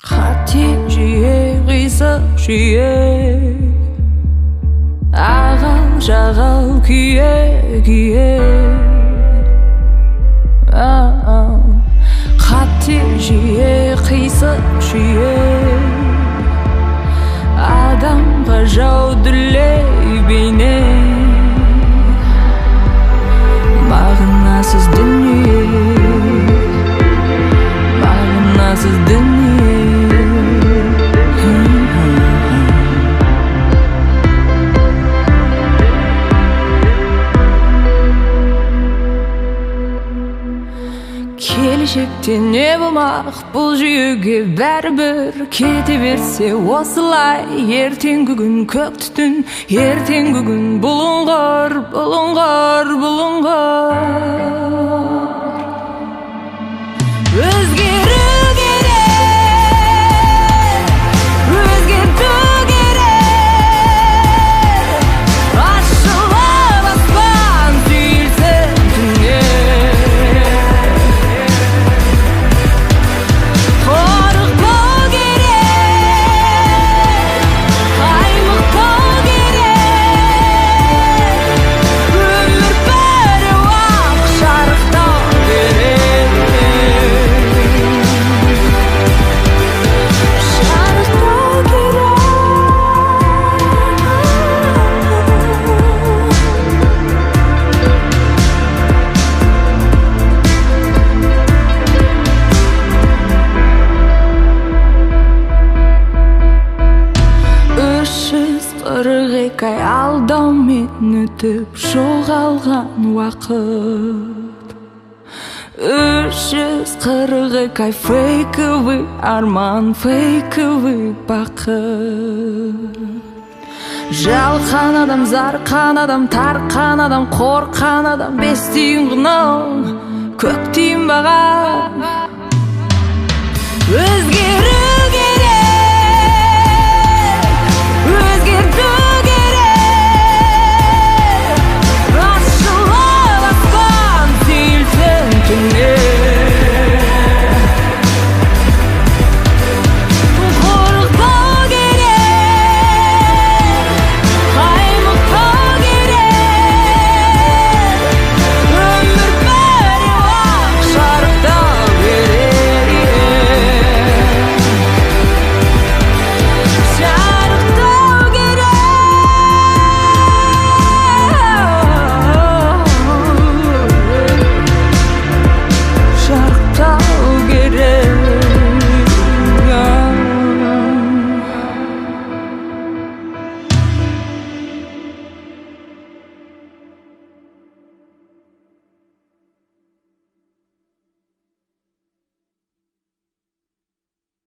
Қате, жүйе, қисық, жүйе, ағал-жағал, күйе-күйе. Қате, жүйе, қисық, жүйе, адамға жау, дүлей, бейне. Мағынасыз дүние, мағынасыз дүние. Келешекте не болмақ, бұл жүйеге бәрібір. Кете берсе осылай, ертеңгі күн көк түтін, ертеңгі күн бұлыңғыр, бұлыңғыр, бұлыңғыр. Өзгеру ай алдаумен өтіп жоғалған уақыт. 342 ай фейковый арман, фейковый бақыт. Жалқан адам, зарқан адам, тарқан адам, қорқан адам, 5 тиын ғынау, көк тиын баға.